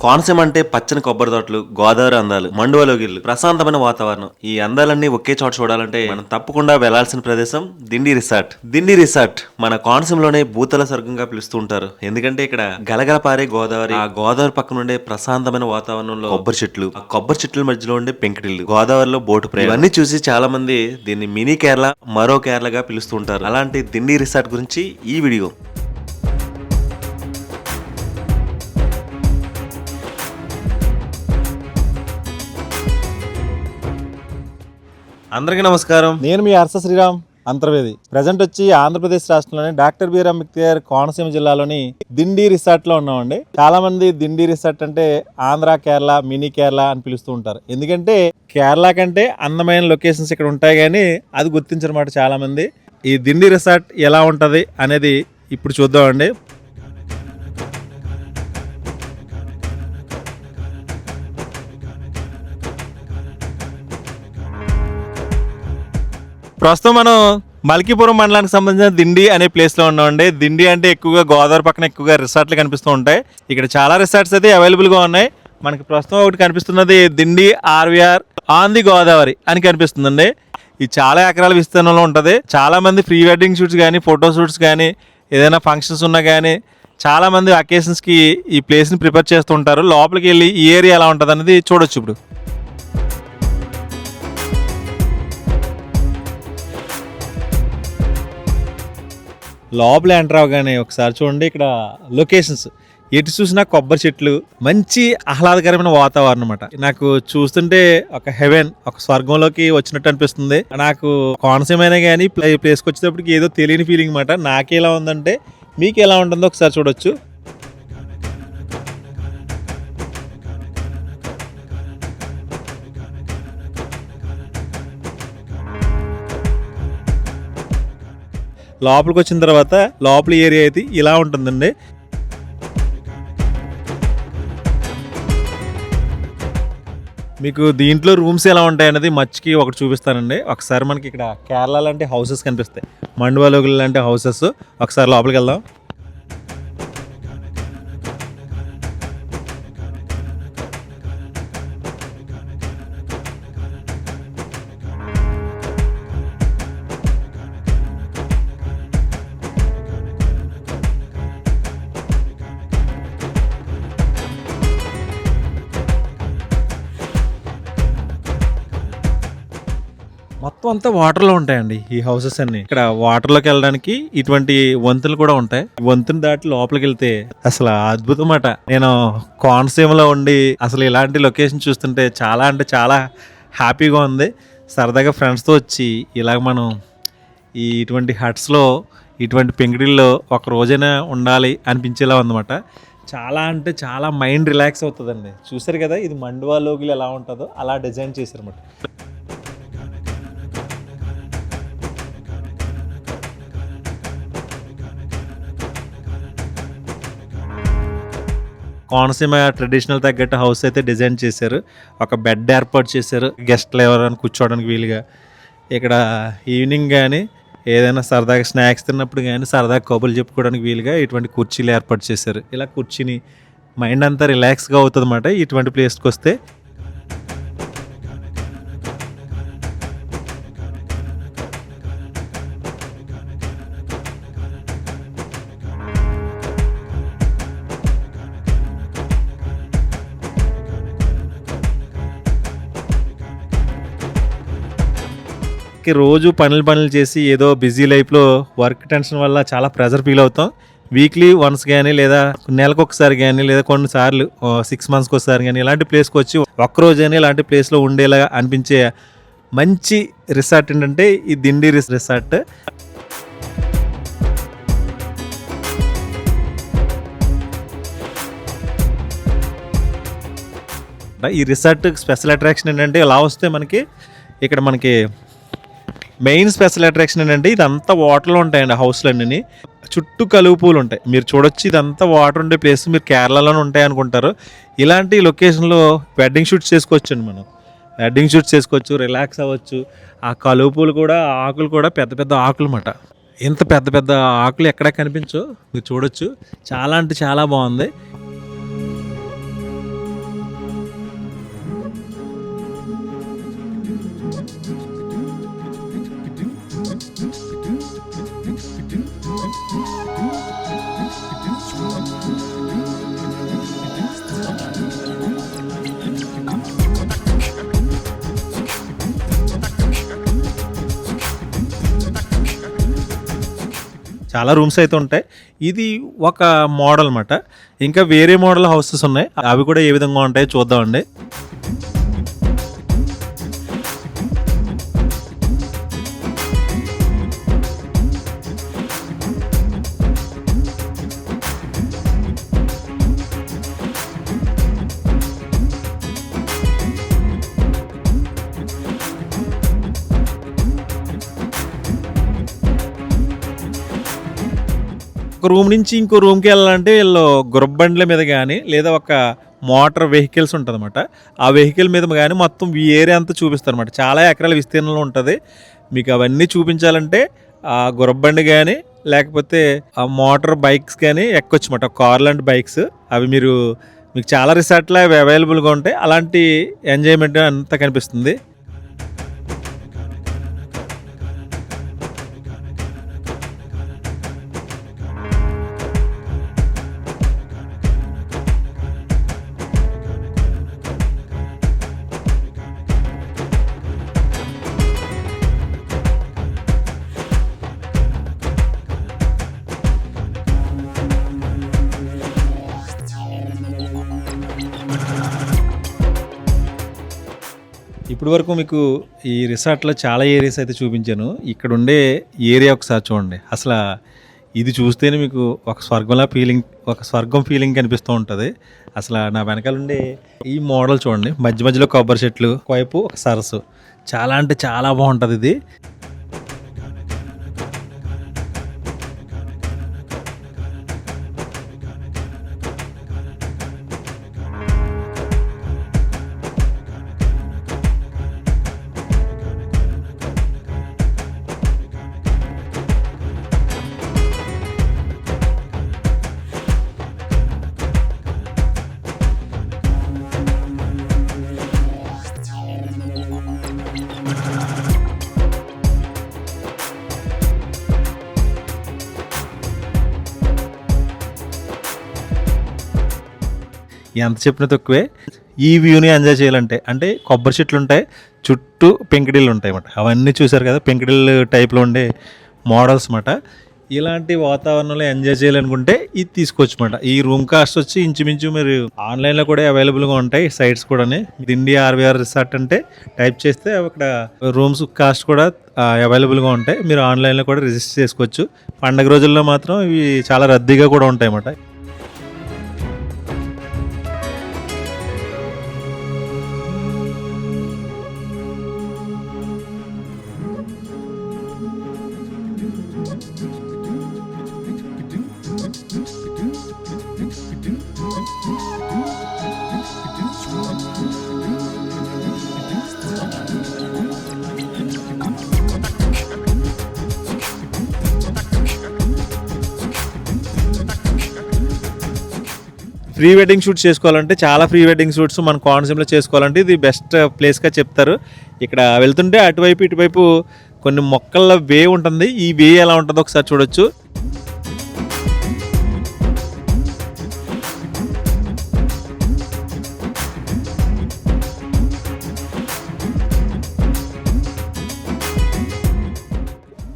కోనసీమ అంటే పచ్చని కొబ్బరి తోటలు, గోదావరి అందాలు, మండువలోగిళ్ళు, ప్రశాంతమైన వాతావరణం. ఈ అందాలన్నీ ఒకే చోట చూడాలంటే మనం తప్పకుండా వెళ్లాల్సిన ప్రదేశం దిండి రిసార్ట్. దిండి రిసార్ట్ మన కోనసీమలోనే భూతల స్వర్గంగా పిలుస్తూ ఉంటారు. ఎందుకంటే ఇక్కడ గలగల పారే గోదావరి, ఆ గోదావరి పక్కన ఉండే ప్రశాంతమైన వాతావరణంలో కొబ్బరి చెట్లు, ఆ కొబ్బరి చెట్ల మధ్యలో ఉండే పెంకుటిల్లు, గోదావరిలో బోటు ప్రయాణం, ఇవన్నీ చూసి చాలా మంది దీన్ని మినీ కేరళ, మరో కేరళగా పిలుస్తూ ఉంటారు. అలాంటి దిండి రిసార్ట్ గురించి ఈ వీడియో. అందరికీ నమస్కారం. నేను మీ అర్స శ్రీరామ్ అంతర్వేది. ప్రజెంట్ వచ్చి ఆంధ్రప్రదేశ్ రాష్ట్రంలోని డాక్టర్ బిఆర్ అంబేద్కర్ కోనసీమ జిల్లాలోని దిండి రిసార్ట్ లో ఉన్నామండి. చాలా మంది దిండి రిసార్ట్ అంటే ఆంధ్ర, కేరళ, మినీ కేరళ అని పిలుస్తూ ఉంటారు. ఎందుకంటే కేరళ కంటే అందమైన లొకేషన్స్ ఇక్కడ ఉంటాయి, కానీ అది గుర్తించనమాట చాలా మంది. ఈ దిండి రిసార్ట్ ఎలా ఉంటది అనేది ఇప్పుడు చూద్దామండి. ప్రస్తుతం మనం మల్కీపురం మండలానికి సంబంధించిన దిండి అనే ప్లేస్లో ఉన్నామండి. దిండి అంటే ఎక్కువగా గోదావరి పక్కన ఎక్కువగా రిసార్ట్లు కనిపిస్తూ ఉంటాయి. ఇక్కడ చాలా రిసార్ట్స్ అయితే అవైలబుల్గా ఉన్నాయి. మనకి ప్రస్తుతం ఒకటి కనిపిస్తున్నది Dindi RVR on the Godavari అని కనిపిస్తుందండి. ఇది చాలా ఎకరాల విస్తీర్ణంలో ఉంటుంది. చాలా మంది ప్రీ వెడ్డింగ్ షూట్స్ కానీ, ఫోటో షూట్స్ కానీ, ఏదైనా ఫంక్షన్స్ ఉన్నా కానీ చాలా మంది అకేషన్స్కి ఈ ప్లేస్ని ప్రిపేర్ చేస్తూ ఉంటారు. లోపలికి వెళ్ళి ఈ ఏరియా ఎలా ఉంటుంది అనేది చూడొచ్చు. ఇప్పుడు లోపల ఎంటర్ అవగానే ఒకసారి చూడండి, ఇక్కడ లొకేషన్స్ ఎటు చూసినా కొబ్బరి చెట్లు, మంచి ఆహ్లాదకరమైన వాతావరణం అన్నమాట. నాకు చూస్తుంటే ఒక హెవెన్, ఒక స్వర్గంలోకి వచ్చినట్టు అనిపిస్తుంది. నాకు కోనసీమైనా కానీ ప్లేస్కి వచ్చేటప్పటికి ఏదో తెలియని ఫీలింగ్ అన్నమాట. నాకు ఎలా ఉందంటే మీకు ఎలా ఉంటుందో ఒకసారి చూడొచ్చు. లోపలికి వచ్చిన తర్వాత లోపల ఏరియా అయితే ఇలా ఉంటుందండి. మీకు దీంట్లో రూమ్స్ ఎలా ఉంటాయి అనేది మచ్చికి ఒకటి చూపిస్తానండి. ఒకసారి మనకి ఇక్కడ కేరళ లాంటి హౌసెస్ కనిపిస్తాయి, మండువాలోగులు లాంటి హౌసెస్. ఒకసారి లోపలికి వెళ్దాం. మొత్తం అంతా వాటర్లో ఉంటాయండి ఈ హౌసెస్ అన్ని. ఇక్కడ వాటర్లోకి వెళ్ళడానికి ఇటువంటి వంతులు కూడా ఉంటాయి. వంతుని దాటి లోపలికి వెళ్తే అసలు అద్భుతం అన్నమాట. నేను కోనసీమలో ఉండి అసలు ఇలాంటి లొకేషన్ చూస్తుంటే చాలా అంటే చాలా హ్యాపీగా ఉంది. సరదాగా ఫ్రెండ్స్తో వచ్చి ఇలాగ మనం ఇటువంటి హట్స్లో, ఇటువంటి పెంకుటిల్లో ఒక రోజైనా ఉండాలి అనిపించేలా ఉందన్నమాట. చాలా అంటే చాలా మైండ్ రిలాక్స్ అవుతుందండి. చూసారు కదా, ఇది మండువాలోగిలు ఎలా ఉంటుందో అలా డిజైన్ చేశారన్నమాట. కోనసీమ ట్రెడిషనల్ తగ్గట్టు హౌస్ అయితే డిజైన్ చేశారు. ఒక బెడ్ ఏర్పాటు చేశారు, గెస్ట్లు ఎవరైనా కూర్చోవడానికి వీలుగా. ఇక్కడ ఈవినింగ్ కానీ ఏదైనా సరదాగా స్నాక్స్ తిన్నప్పుడు కానీ సరదాగా కబుర్లు చెప్పుకోవడానికి వీలుగా ఇటువంటి కుర్చీలు ఏర్పాటు చేశారు. ఇలా కూర్చుని మైండ్ అంతా రిలాక్స్గా అవుతుంది అన్నమాట ఇటువంటి ప్లేస్కి వస్తే. రోజు పనులు చేసి ఏదో బిజీ లైఫ్లో వర్క్ టెన్షన్ వల్ల చాలా ప్రెజర్ ఫీల్ అవుతాం. వీక్లీ వన్స్ కానీ, లేదా నెలకు ఒకసారి కానీ, లేదా కొన్నిసార్లు 6 monthsకి ఒకసారి కానీ ఇలాంటి ప్లేస్కి వచ్చి ఒక్కరోజైనా ఇలాంటి ప్లేస్లో ఉండేలా అనిపించే మంచి రిసార్ట్ ఏంటంటే ఈ దిండి రిసార్ట్. ఈ రిసార్ట్ స్పెషల్ అట్రాక్షన్ ఏంటంటే ఇలా వస్తే ఇక్కడ మనకి మెయిన్ స్పెషల్ అట్రాక్షన్ ఏంటంటే ఇదంతా వాటర్లో ఉంటాయండి హౌస్లన్నీ. చుట్టూ కలువ పూలు ఉంటాయి, మీరు చూడొచ్చు. ఇదంతా వాటర్ ఉండే ప్లేస్ మీరు కేరళలోనే ఉంటాయి అనుకుంటారు. ఇలాంటి లొకేషన్లో వెడ్డింగ్ షూట్స్ చేసుకోవచ్చు అండి. మనం వెడ్డింగ్ షూట్స్ చేసుకోవచ్చు, రిలాక్స్ అవ్వచ్చు. ఆ కలువ పూలు కూడా, ఆకులు కూడా పెద్ద పెద్ద ఆకులు అన్నమాట. ఇంత పెద్ద పెద్ద ఆకులు ఎక్కడ కనిపించో మీరు చూడొచ్చు. చాలా అంటే చాలా బాగుంది. చాలా రూమ్స్ అయితే ఉంటాయి. ఇది ఒక మోడల్ అన్నమాట. ఇంకా వేరే మోడల్ హౌసెస్ ఉన్నాయి, అవి కూడా ఏ విధంగా ఉంటాయో చూద్దామండి. ఒక రూమ్ నుంచి ఇంకో రూమ్కి వెళ్ళాలంటే వీళ్ళు గుర్రబండ్ల మీద కానీ లేదా ఒక మోటార్ వెహికల్స్ ఉంటుంది అనమాట. ఆ వెహికల్ మీద కానీ మొత్తం ఈ ఏరియా అంతా చూపిస్తారు అనమాట. చాలా ఎకరాల విస్తీర్ణంలో ఉంటుంది. మీకు అవన్నీ చూపించాలంటే ఆ గుర్రబండి కానీ లేకపోతే ఆ మోటార్ బైక్స్ కానీ ఎక్కొచ్చు అనమాట. కార్లు అండ్ బైక్స్ అవి మీకు చాలా రిసార్ట్లో అవి అవైలబుల్గా ఉంటాయి. అలాంటి ఎంజాయ్మెంట్ అంతా కనిపిస్తుంది. ఇప్పటి వరకు మీకు ఈ రిసార్ట్లో చాలా ఏరియాస్ అయితే చూపించాను. ఇక్కడ ఉండే ఏరియా ఒకసారి చూడండి. అసలు ఇది చూస్తేనే మీకు ఒక స్వర్గం ఫీలింగ్ కనిపిస్తూ ఉంటుంది. అసలు నా వెనకాల ఉండే ఈ మోడల్ చూడండి, మధ్య మధ్యలో కొబ్బరి చెట్లు, వైపు ఒక సరస్సు, చాలా అంటే చాలా బాగుంటుంది ఇది. ఎంత చెప్పినా తక్కువే. ఈ వ్యూని ఎంజాయ్ చేయాలంటే అంటే కొబ్బరి చెట్లు ఉంటాయి, చుట్టూ పెంకుటిళ్ళు ఉంటాయి అన్నమాట. అవన్నీ చూసారు కదా, పెంకుటిళ్ళు టైప్లో ఉండే మోడల్స్ అన్నమాట. ఇలాంటి వాతావరణంలో ఎంజాయ్ చేయాలనుకుంటే ఇది తీసుకోవచ్చు అన్నమాట. ఈ రూమ్ కాస్ట్ వచ్చి ఇంచుమించు మీరు ఆన్లైన్లో కూడా అవైలబుల్గా ఉంటాయి సైట్స్ కూడా. దిండి ఆర్వీఆర్ రిసార్ట్ అంటే టైప్ చేస్తే అక్కడ రూమ్స్ కాస్ట్ కూడా అవైలబుల్గా ఉంటాయి. మీరు ఆన్లైన్లో కూడా రిజిస్టర్ చేసుకోవచ్చు. పండగ రోజుల్లో మాత్రం ఇవి చాలా రద్దీగా కూడా ఉంటాయి అన్నమాట. ప్రీ వెడ్డింగ్ షూట్స్ చేసుకోవాలంటే చాలా ప్రీ వెడ్డింగ్ షూట్స్ మన కోనసీమలో చేసుకోవాలంటే ఇది బెస్ట్ ప్లేస్గా చెప్తారు. ఇక్కడ వెళ్తుంటే అటువైపు ఇటువైపు కొన్ని మొక్కల వే ఉంటుంది. ఈ వే ఎలా ఉంటుందో ఒకసారి చూడొచ్చు.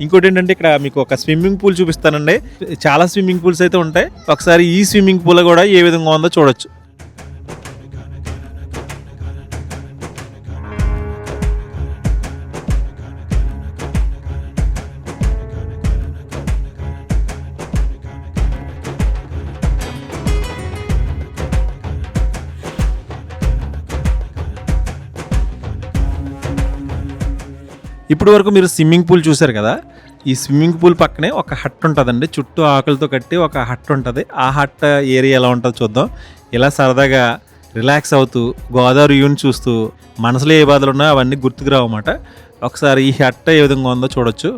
ఇంకోటి ఏంటంటే ఇక్కడ మీకు ఒక స్విమ్మింగ్ పూల్ చూపిస్తానండి. చాలా స్విమ్మింగ్ పూల్స్ అయితే ఉంటాయి. ఒకసారి ఈ స్విమ్మింగ్ పూల్ కూడా ఏ విధంగా ఉందో చూడొచ్చు. ఇప్పటి వరకు మీరు స్విమ్మింగ్ పూల్ చూశారు కదా. ఈ స్విమ్మింగ్ పూల్ పక్కనే ఒక హట్ ఉంటుందండి, చుట్టూ ఆకులతో కట్టి ఒక హట్ ఉంటుంది. ఆ హట్ ఏరియా ఎలా ఉంటుందో చూద్దాం. ఇలా సరదాగా రిలాక్స్ అవుతూ గోదావరి వ్యూని చూస్తూ మనసులో ఏ బాధలు ఉన్నా అవన్నీ గుర్తుకు రావన్నమాట. ఒకసారి ఈ హట్ ఏ విధంగా ఉందో చూడొచ్చు.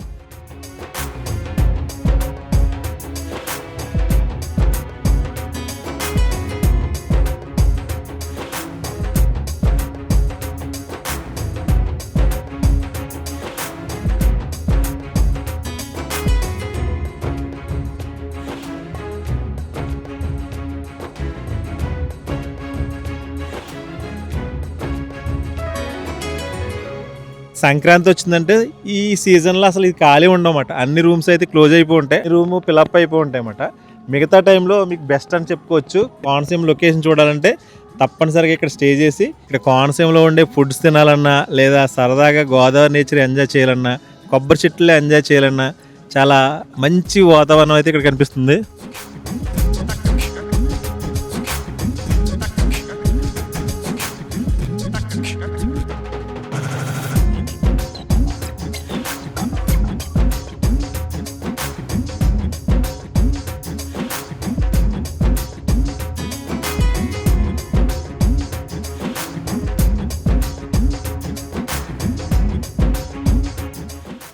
సంక్రాంతి వచ్చిందంటే ఈ సీజన్లో అసలు ఇది ఖాళీ ఉండవన్నమాట. అన్ని రూమ్స్ అయితే క్లోజ్ అయిపోయి ఉంటాయి, రూమ్ ఫిలప్ అయిపోయి ఉంటాయి అన్నమాట. మిగతా టైంలో మీకు బెస్ట్ అని చెప్పుకోవచ్చు. కోనసీమ లొకేషన్ చూడాలంటే తప్పనిసరిగా ఇక్కడ స్టే చేసి ఇక్కడ కోనసీమలో ఉండే ఫుడ్స్ తినాలన్నా, లేదా సరదాగా గోదావరి నేచర్ ఎంజాయ్ చేయాలన్నా, కొబ్బరి చెట్లు ఎంజాయ్ చేయాలన్నా చాలా మంచి వాతావరణం అయితే ఇక్కడ కనిపిస్తుంది.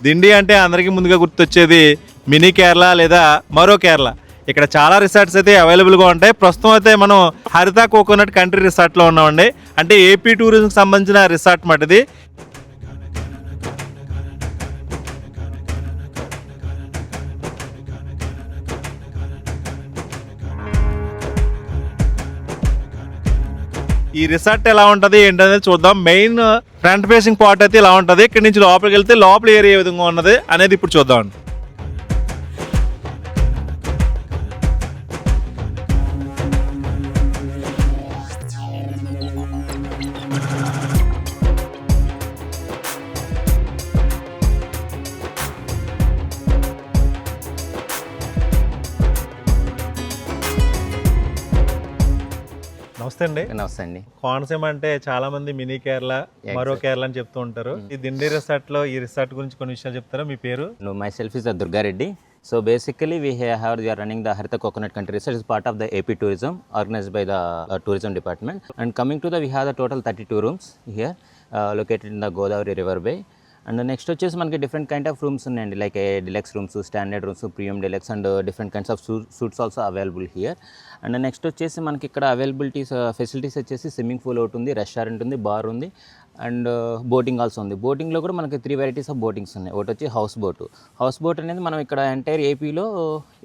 దిండి అంటే అందరికీ ముందుగా గుర్తొచ్చేది మినీ కేరళ లేదా మరో కేరళ. ఇక్కడ చాలా రిసార్ట్స్ అయితే అవైలబుల్గా ఉంటాయి. ప్రస్తుతం అయితే మనం హరిత కోకోనట్ కంట్రీ రిసార్ట్లో ఉన్నామండి. అంటే ఏపీ టూరిజంకి సంబంధించిన రిసార్ట్ మాట ఇది. ఈ రిసార్ట్ ఎలా ఉంటుంది ఏంటనేది చూద్దాం. మెయిన్ ఫ్రంట్ ఫేసింగ్ పార్ట్ అయితే ఇలా ఉంటుంది. ఇక్కడ నుంచి లోపలికి వెళ్తే లోపల ఏరియా ఏ విధంగా ఉన్నది అనేది ఇప్పుడు చూద్దాం. నమస్తే అండి. నమస్తే అండి. కోనసీమ అంటే చాలా మంది మినీ కేరళ, మరో కేరళ అని చెప్తూ ఉంటారు. ఈ దిండి రిసార్ట్ లో ఈ రిసార్ట్ గురించి కొన్ని విషయాలు చెప్తారా? మీ పేరు? No, myself is Durgareddy. So basically we are running the Haritha Coconut Country Resort as part of the AP Tourism organized by the tourism department. And coming to we have the total 32 rooms here located in the Godavari River Bay. And next వచ్చేసి మనకి different kind of rooms ఉన్నాయండి. Like deluxe rooms, standard rooms, premium deluxe and different kinds of suits also available here. And next వచ్చేసి మనకి ఇక్కడ facilities వచ్చేసి swimming pool ఒకటి ఉంది, restaurant ఉంది, బార్ ఉంది అండ్ బోటింగ్ ఆల్సో ఉంది. బోటింగ్లో కూడా మనకి 3 వెరైటీస్ ఆఫ్ బోటింగ్స్ ఉన్నాయి. ఒకటి వచ్చి హౌస్ బోట్ అనేది మనం ఇక్కడ ఎంటైర్ ఏపీలో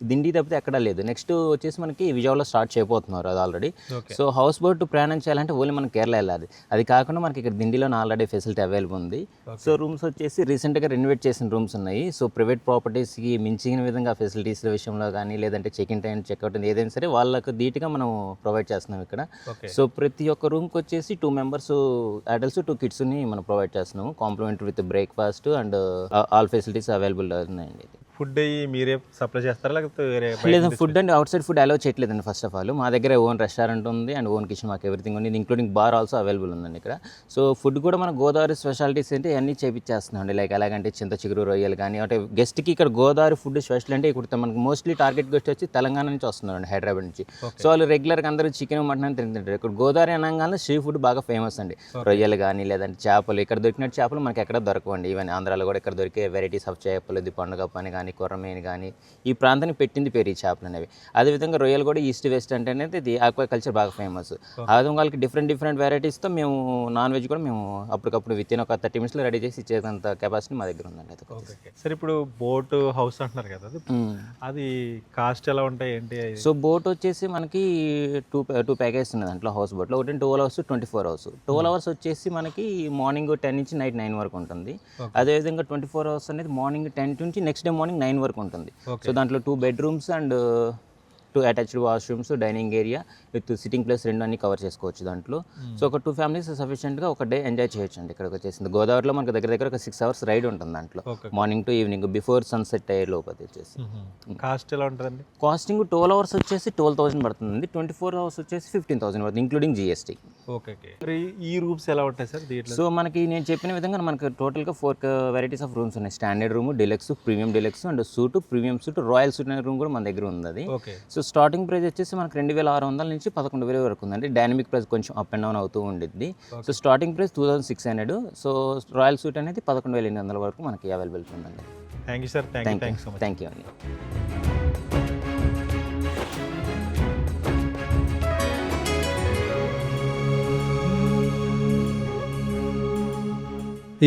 దిండి తప్పితే ఎక్కడా లేదు. నెక్స్ట్ వచ్చేసి మనకి విజయవాడలో స్టార్ట్ చేయబోతున్నారు అది ఆల్రెడీ. సో హౌస్ బోట్ ప్రయాణం చేయాలంటే ఓన్లీ మనం కేరళ వెళ్ళాలి. అది కాకుండా మనకి ఇక్కడ దిండిలో ఆల్రెడీ ఫెసిలిటీ అవైలబుల్ ఉంది. సో రూమ్స్ వచ్చేసి రీసెంట్గా రెనోవేట్ చేసిన రూమ్స్ ఉన్నాయి. సో ప్రైవేట్ ప్రాపర్టీస్కి మించిన విధంగా ఫెసిలిటీస్ విషయంలో కానీ లేదంటే చెక్ ఇన్ టైం, చెక్అవుట్ ఏదైనా సరే వాళ్ళకు ధీటుగా మనం ప్రొవైడ్ చేస్తున్నాం ఇక్కడ. సో ప్రతి ఒక్క రూమ్కి వచ్చేసి 2 మెంబర్స్ అడల్ట్స్, 2 కిడ్స్ని మనం ప్రొవైడ్ చేస్తున్నాము. Complimentary with breakfast and all facilities available ఉన్నాయండి. ఫుడ్ మీరే సప్లై చేస్తారా లేకపోతే వేరే? లేదా food and outside food allow చేయట్లేదండి. ఫస్ట్ ఆఫ్ ఆల్ మా దగ్గర ఓన్ రెస్టారెంట్ ఉంది అండ్ ఓన్ కిచెన్, మాకు ఎవ్రీథింగ్ ఉంది, ఇంక్లూడింగ్ బార్ ఆల్సో అవైలబుల్ ఉందండి ఇక్కడ. సో ఫుడ్ కూడా మన గోదావరి స్పెషాలిటీస్ అంటే అన్నీ చేపించేస్తున్నాం అండి. లైక్ ఎలాగంటే చింత చిగురు రొయ్యలు కానీ, అంటే గెస్ట్కి ఇక్కడ గోదావరి ఫుడ్ స్పెషల్ అంటే ఇక్కడ మనకి మోస్ట్లీ టార్గెట్ గెస్ట్ వచ్చి తెలంగాణ నుంచి వస్తున్నారండి, హైదరాబాద్ నుంచి. సో వాళ్ళు రెగ్యులర్గా అందరూ చికెన్, మటన్ అని తింటుంటారు. ఇక్కడ గోదావరి అనగానే సీ ఫుడ్ బాగా ఫేమస్ అండి. రొయ్యలు కానీ లేదంటే చేపలు, ఇక్కడ దొరికినట్టు చేపలు మనకి ఎక్కడ దొరకవండి. ఈవెన్ ఆంధ్రాలో కూడా ఇక్కడ దొరికే వెరైటీస్ ఆఫ్ చేపలు, ఇది పండుగ పని కానీ, కొర్రమేని కానీ, ఈ ప్రాంతానికి పెట్టింది పేరు ఈ చేపలు అనేవి. అదేవిధంగా రొయ్యలు కూడా ఈస్ట్ వెస్ట్ అంటే అనేది ఇది ఆక్వా కల్చర్ బాగా ఫేమస్. ఆ విధంగా వాళ్ళకి డిఫరెంట్ వెరైటీస్తో మేము నాన్ వెజ్ కూడా మేము అప్పటికప్పుడు వితిన్ ఒక 30 minutesలో రెడీ చేసి ఇచ్చేంత కెపాసిటీ మా దగ్గర ఉందండి. సరే, ఇప్పుడు బోట్ హౌస్ అంటున్నారు కదా, అది కాస్ట్ ఎలా ఉంటాయి ఏంటి? సో బోట్ వచ్చేసి మనకి టూ ప్యాకేజెస్ ఉన్నాయి దాంట్లో. హౌస్ బోట్లో ఒకటి 12 hours, 24 hours. 12 hours వచ్చేసి మనకి మార్నింగ్ 10 నుంచి నైట్ 9 వరకు ఉంటుంది. అదేవిధంగా 24 hours అనేది మార్నింగ్ 10 నుంచి నెక్స్ట్ డే మార్నింగ్ 9 వరకు ఉంటుంది. సో దాంట్లో 2 bedrooms and 2 attached washrooms, dining area with sitting place 2 అన్ని కవర్ చేసుకోవచ్చు దాంట్లో. సో ఒక 2 families సఫిషియెంట్గా ఒక డే ఎంజాయ్ చేయొచ్చు అండి. ఇక్కడికి వచ్చేసింది గోదావరిలో మనకు దగ్గర ఒక 6 hours రైడ్ ఉంటుంది దాంట్లో, morning to evening before sunset అయ్యే లోపల వచ్చేసి. కాస్ట్ ఎలా ఉంటుందండి? కాస్టింగ్ 12 hours వచ్చేసి 12,000 పడుతుంది, 24 hours వచ్చేసి 15,000 పడుతుంది ఇంక్లూడింగ్ GST. ఓకే. ఈ రూమ్స్ ఎలా ఉంటాయి సార్ దీంట్లో? సో మనకి నేను చెప్పిన విధంగా మనకి టోటల్గా 4 వెరైటీస్ ఆఫ్ రూమ్స్ ఉన్నాయి. Standard room, deluxe, premium deluxe and suit, premium suit, royal suit అనే రూమ్ కూడా మన దగ్గర ఉంది. సో స్టార్టింగ్ ప్రైస్ వచ్చేసి మనకి 2,600 నుంచి 11,000 వరకు ఉందండి. డైనమిక్ ప్రైస్ కొంచెం అప్ అండ్ డౌన్ అవుతూ ఉండిద్ది. So starting price 2,600. So royal suit అనేది 11,800 వరకు మనకి అవైలబిలిటీ ఉందండి. Thank you sir. Thank you అండి.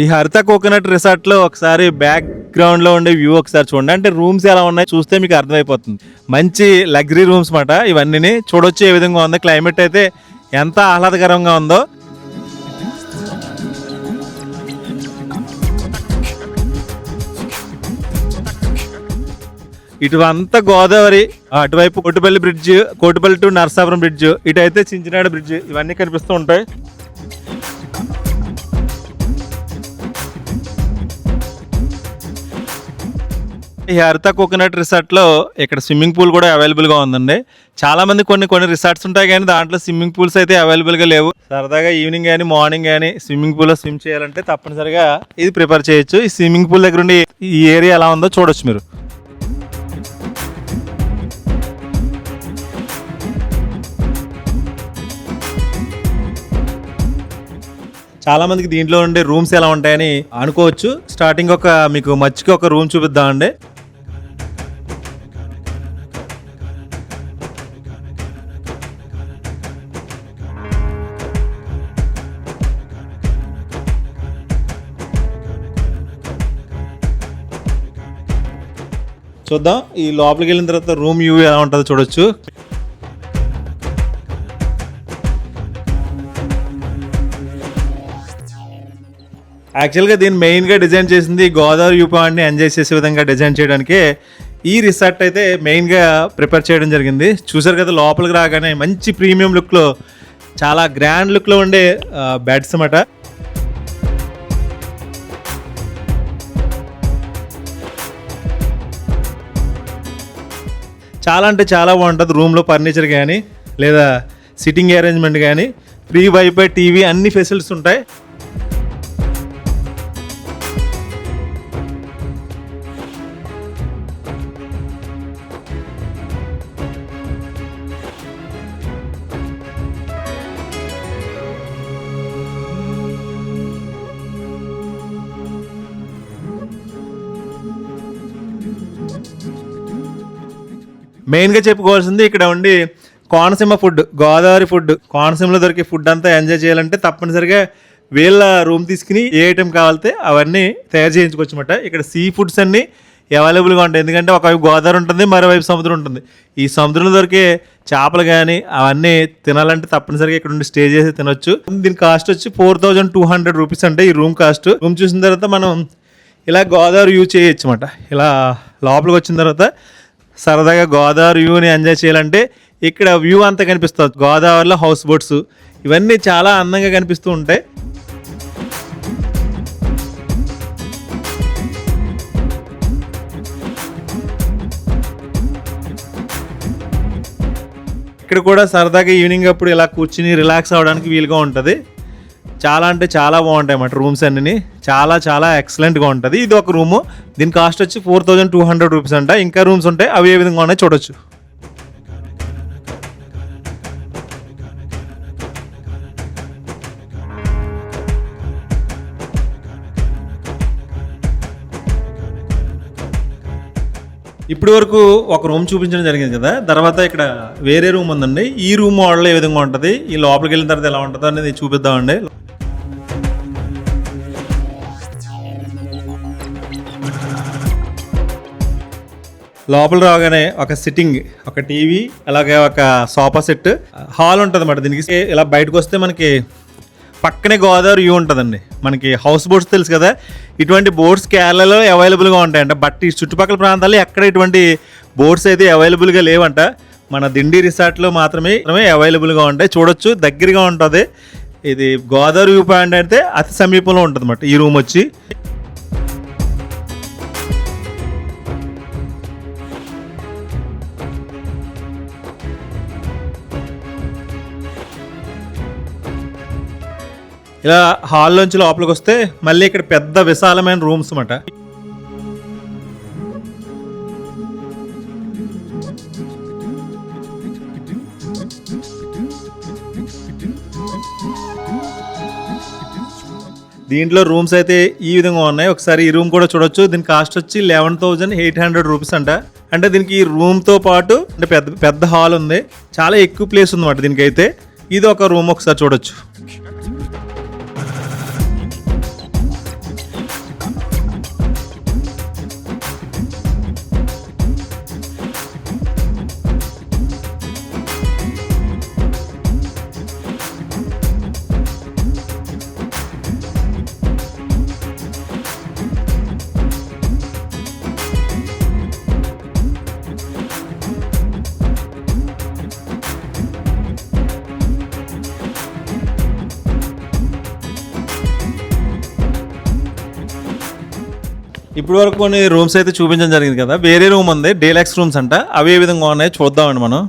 ఈ హరిత కోకోనట్ రిసార్ట్ లో ఒకసారి బ్యాక్ గ్రౌండ్ లో ఉండే వ్యూ ఒకసారి చూడండి. అంటే రూమ్స్ ఎలా ఉన్నాయి చూస్తే మీకు అర్థమైపోతుంది. మంచి లగ్జరీ రూమ్స్ మాట ఇవన్నీ చూడొచ్చు ఏ విధంగా ఉందో. క్లైమేట్ అయితే ఎంత ఆహ్లాదకరంగా ఉందో. ఇటు అంతా గోదావరి, అటువైపు Kotipalli bridge, Kotipalli to Narasapuram bridge, ఇటు అయితే చించినాడ బ్రిడ్జ్, ఇవన్నీ కనిపిస్తూ ఉంటాయి. ఈ హరిత కోకోనట్ రిసార్ట్ లో ఇక్కడ స్విమ్మింగ్ పూల్ కూడా అవైలబుల్ గా ఉందండి. చాలా మంది కొన్ని రిసార్ట్స్ ఉంటాయి కానీ దాంట్లో స్విమ్మింగ్ పూల్స్ అయితే అవైలబుల్ గా లేవు. సరదాగా ఈవినింగ్ కానీ మార్నింగ్ కానీ స్విమ్మింగ్ పూల్ లో స్విమ్ చేయాలంటే తప్పనిసరిగా ఇది ప్రిపేర్ చేయొచ్చు. ఈ స్విమ్మింగ్ పూల్ దగ్గర ఉండి ఈ ఏరియా ఎలా ఉందో చూడొచ్చు మీరు. చాలా మందికి దీంట్లో ఉండే రూమ్స్ ఎలా ఉంటాయని అనుకోవచ్చు. స్టార్టింగ్ మీకు మచ్చికి ఒక రూమ్ చూపిద్దామండి. చూద్దాం ఈ లోపలికి వెళ్ళిన తర్వాత రూమ్ వ్యూ ఎలా ఉంటుందో చూడొచ్చు. యాక్చువల్గా దీన్ని మెయిన్గా డిజైన్ చేసింది గోదావరి వ్యూ పాయింట్ని ఎంజాయ్ చేసే విధంగా డిజైన్ చేయడానికి ఈ రిసార్ట్ అయితే మెయిన్గా ప్రిపేర్ చేయడం జరిగింది. చూసారు కదా లోపలికి రాగానే మంచి ప్రీమియం లుక్లో, చాలా గ్రాండ్ లుక్లో ఉండే బెడ్స్ అన్నమాట. చాలా అంటే చాలా బాగుంటుంది. రూమ్లో ఫర్నిచర్ కానీ లేదా సిట్టింగ్ అరేంజ్మెంట్ కానీ, ఫ్రీ వైఫై, టీవీ అన్ని ఫెసిలిటీస్ ఉంటాయి. మెయిన్గా చెప్పుకోవాల్సింది ఇక్కడ ఉండి కోనసీమ ఫుడ్, గోదావరి ఫుడ్, కోనసీమలో దొరికే ఫుడ్ అంతా ఎంజాయ్ చేయాలంటే తప్పనిసరిగా వీళ్ళ రూమ్ తీసుకుని ఏ ఐటెం కావాలితే అవన్నీ తయారు చేయించుకోవచ్చు అన్నమాట. ఇక్కడ సీ ఫుడ్స్ అన్నీ అవైలబుల్గా ఉంటాయి. ఎందుకంటే ఒకవైపు గోదావరి ఉంటుంది, మరోవైపు సముద్రం ఉంటుంది. ఈ సముద్రంలో దొరికే చేపలు కానీ అవన్నీ తినాలంటే తప్పనిసరిగా ఇక్కడ ఉండి స్టే చేసి తినొచ్చు. దీని కాస్ట్ వచ్చి 4200 రూపీస్ అంటే ఈ రూమ్ కాస్ట్. రూమ్ చూసిన తర్వాత మనం ఇలా గోదావరి వ్యూ చేయొచ్చు అన్నమాట. ఇలా లోపలికి వచ్చిన తర్వాత సరదాగా గోదావరి వ్యూని ఎంజాయ్ చేయాలంటే ఇక్కడ వ్యూ అంతా కనిపిస్తుంది. గోదావరిలో హౌస్ బోట్స్ ఇవన్నీ చాలా అందంగా కనిపిస్తూ ఉంటాయి. ఇక్కడ కూడా సరదాగా ఈవినింగ్ అప్పుడు ఇలా కూర్చుని రిలాక్స్ అవ్వడానికి వీలుగా ఉంటుంది. చాలా అంటే చాలా బాగుంటాయి అన్నమాట రూమ్స్ అన్నీ. చాలా చాలా ఎక్సలెంట్గా ఉంటుంది. ఇది ఒక రూము, దీని కాస్ట్ వచ్చి 4200 రూపీస్ అంట. ఇంకా రూమ్స్ ఉంటాయి, అవి ఏ విధంగా ఉన్నాయో చూడొచ్చు. ఇప్పటి వరకు ఒక రూమ్ చూపించడం జరిగింది కదా, తర్వాత ఇక్కడ వేరే రూమ్ ఉందండి. ఈ రూమ్ మోడల్ ఏ విధంగా ఉంటుంది, ఈ లోపలికి వెళ్ళిన తర్వాత ఎలా ఉంటుందో అనేది చూపిద్దామండి. లోపల రాగానే ఒక సిట్టింగ్, ఒక టీవీ, అలాగే ఒక సోఫా సెట్, హాల్ ఉంటుంది అన్నమాట. దీనికి ఇలా బయటకు వస్తే మనకి పక్కనే గోదావరి వ్యూ ఉంటుందండి. మనకి హౌస్ బోట్స్ తెలుసు కదా, ఇటువంటి బోట్స్ కేరళలో అవైలబుల్గా ఉంటాయంట. బట్ ఈ చుట్టుపక్కల ప్రాంతాల్లో ఎక్కడ ఇటువంటి బోట్స్ అయితే అవైలబుల్గా లేవంట. మన దిండి రిసార్ట్లో మాత్రమే అవైలబుల్గా ఉంటాయి. చూడొచ్చు, దగ్గరగా ఉంటుంది. ఇది గోదావరి వ్యూ పాయింట్ అయితే అతి సమీపంలో ఉంటుంది అన్నమాట ఈ రూమ్ వచ్చి. ఇలా హాల్లోంచి లోపలికి వస్తే మళ్ళీ ఇక్కడ పెద్ద విశాలమైన రూమ్స్ అన్నమాట. దీంట్లో రూమ్స్ అయితే ఈ విధంగా ఉన్నాయి. ఒకసారి ఈ రూమ్ కూడా చూడొచ్చు. దీని కాస్ట్ వచ్చి 11,800 రూపీస్ అంట. అంటే దీనికి ఈ రూమ్తో పాటు అంటే పెద్ద పెద్ద హాల్ ఉంది, చాలా ఎక్కువ ప్లేస్ ఉందన్నమాట దీనికైతే. ఇది ఒక రూమ్, ఒకసారి చూడొచ్చు. ఇప్పుడు వరకు కొన్ని రూమ్స్ అయితే చూపించడం జరిగింది కదా, వేరే రూమ్ ఉంది డీలక్స్ రూమ్స్ అంట, అవి ఏ విధంగా ఉన్నాయి చూద్దామండి మనం.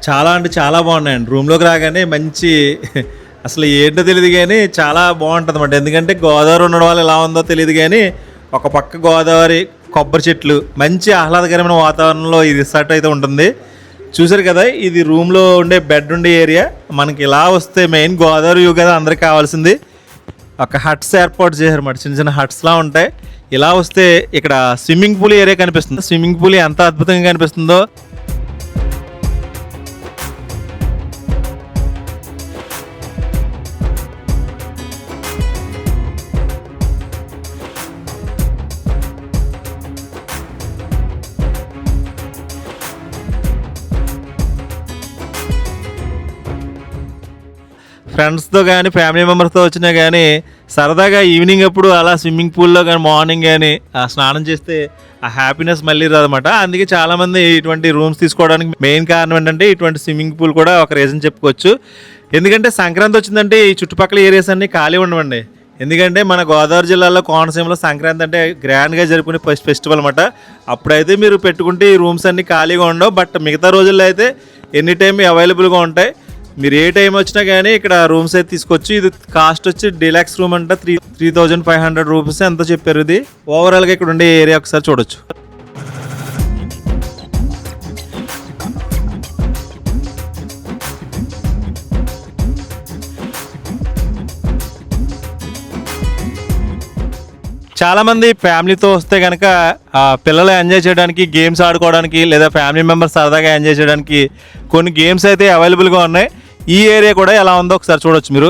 చాలా అంటే చాలా బాగున్నాయండి. రూమ్లోకి రాగానే మంచి అసలు ఏంటో తెలియదు కానీ చాలా బాగుంటుంది అన్నమాట. ఎందుకంటే గోదావరి ఉండడం వల్ల ఎలా ఉందో తెలియదు కానీ ఒక పక్క గోదావరి, కొబ్బరి చెట్లు, మంచి ఆహ్లాదకరమైన వాతావరణంలో ఈ రిసార్ట్ అయితే ఉంటుంది. చూసారు కదా, ఇది రూమ్లో ఉండే బెడ్ ఉండే ఏరియా. మనకి ఇలా వస్తే మెయిన్ గోదావరి వ్యూ కదా అందరికి కావాల్సింది. ఒక హట్స్ ఏర్పాటు చేశారు అన్నమాట, చిన్న చిన్న హట్స్లా ఉంటాయి. ఇలా వస్తే ఇక్కడ స్విమ్మింగ్ పూల్ ఏరియా కనిపిస్తుంది. స్విమ్మింగ్ పూల్ ఎంత అద్భుతంగా కనిపిస్తుందో. ఫ్రెండ్స్తో కానీ ఫ్యామిలీ మెంబర్స్తో వచ్చినా కానీ సరదాగా ఈవినింగ్ అప్పుడు అలా స్విమ్మింగ్ పూల్లో కానీ మార్నింగ్ కానీ స్నానం చేస్తే ఆ హ్యాపీనెస్ మళ్ళీ రాదన్నమాట. అందుకే చాలామంది ఇటువంటి రూమ్స్ తీసుకోవడానికి మెయిన్ కారణం ఏంటంటే ఇటువంటి స్విమ్మింగ్ పూల్ కూడా ఒక రీజన్ చెప్పుకోవచ్చు. ఎందుకంటే సంక్రాంతి వచ్చిందంటే ఈ చుట్టుపక్కల ఏరియాస్ అన్నీ ఖాళీ ఉండవండి. ఎందుకంటే మన గోదావరి జిల్లాలో కోనసీమలో సంక్రాంతి అంటే గ్రాండ్గా జరుపుకునే ఫెస్టివల్ అనమాట. అప్పుడైతే మీరు పెట్టుకుంటే ఈ రూమ్స్ అన్నీ ఖాళీగా ఉండవు. బట్ మిగతా రోజుల్లో అయితే ఎనీ టైం అవైలబుల్గా ఉంటాయి. మీరు ఏ టైం వచ్చినా కానీ ఇక్కడ రూమ్స్ అయితే తీసుకోవచ్చు. ఇది కాస్ట్ వచ్చి డీలక్స్ రూమ్ అంటే 3,500 రూపీస్ ఎంతో చెప్పారు. ఇది ఓవరాల్గా ఇక్కడ ఉండే ఏరియా ఒకసారి చూడొచ్చు. చాలామంది ఫ్యామిలీతో వస్తే కనుక పిల్లలు ఎంజాయ్ చేయడానికి, గేమ్స్ ఆడుకోవడానికి, లేదా ఫ్యామిలీ మెంబర్స్ సరదాగా ఎంజాయ్ చేయడానికి కొన్ని గేమ్స్ అయితే అవైలబుల్గా ఉన్నాయి. ఈ ఏరియా కూడా ఎలా ఉందో ఒకసారి చూడొచ్చు మీరు.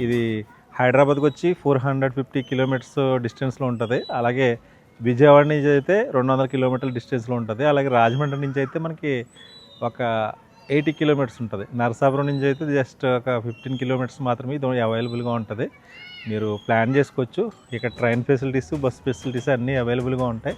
ఇది హైదరాబాద్కి వచ్చి 450 కిలోమీటర్స్ డిస్టెన్స్లో ఉంటుంది. అలాగే విజయవాడ నుంచి అయితే 200 కిలోమీటర్ల డిస్టెన్స్లో ఉంటుంది. అలాగే రాజమండ్రి నుంచి అయితే మనకి ఒక 80 కిలోమీటర్స్ ఉంటుంది. నరసాపురం నుంచి అయితే జస్ట్ ఒక 15 కిలోమీటర్స్ మాత్రమే ఇది అవైలబుల్గా ఉంటుంది. మీరు ప్లాన్ చేసుకోవచ్చు. ఇక్కడ ట్రైన్ ఫెసిలిటీస్, బస్ ఫెసిలిటీస్ అన్నీ అవైలబుల్గా ఉంటాయి.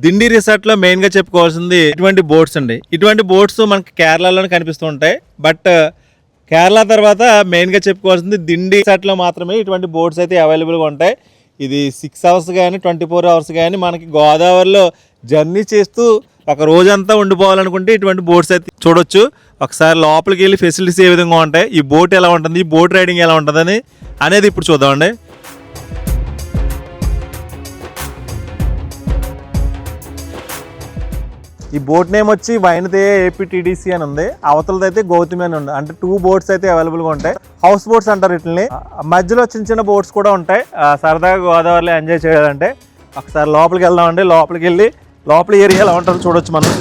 దిండి రిసార్ట్లో మెయిన్గా చెప్పుకోవాల్సింది ఇటువంటి బోట్స్ అండి. ఇటువంటి బోట్స్ మనకి కేరళలోనే కనిపిస్తూ ఉంటాయి. బట్ కేరళ తర్వాత మెయిన్గా చెప్పుకోవాల్సింది దిండి రిసార్ట్లో మాత్రమే ఇటువంటి బోట్స్ అయితే అవైలబుల్గా ఉంటాయి. ఇది 6 అవర్స్ కానీ 24 అవర్స్ కానీ మనకి గోదావరిలో జర్నీ చేస్తూ ఒక రోజంతా ఉండిపోవాలనుకుంటే ఇటువంటి బోట్స్ అయితే చూడొచ్చు. ఒకసారి లోపలికి వెళ్ళి ఫెసిలిటీస్ ఏ విధంగా ఉంటాయి, ఈ బోట్ ఎలా ఉంటుంది, ఈ బోట్ రైడింగ్ ఎలా ఉంటుంది అనేది ఇప్పుడు చూద్దామండి. ఈ బోట్ నేమ్ వచ్చి వైనతే ఏపీటీడీసీ అని ఉంది. అవతలదైతే గౌతమి అని ఉంది. అంటే 2 బోట్స్ అయితే అవైలబుల్గా ఉంటాయి. హౌస్ బోట్స్ అంటారు వీటిని. మధ్యలో చిన్న చిన్న బోట్స్ కూడా ఉంటాయి. సరదాగా గోదావరిలో ఎంజాయ్ చేయాలంటే ఒకసారి లోపలికి వెళ్దామండి. లోపలికి వెళ్ళి లోపల ఏరియా ఎలా ఉంటుందో చూడొచ్చు మనం.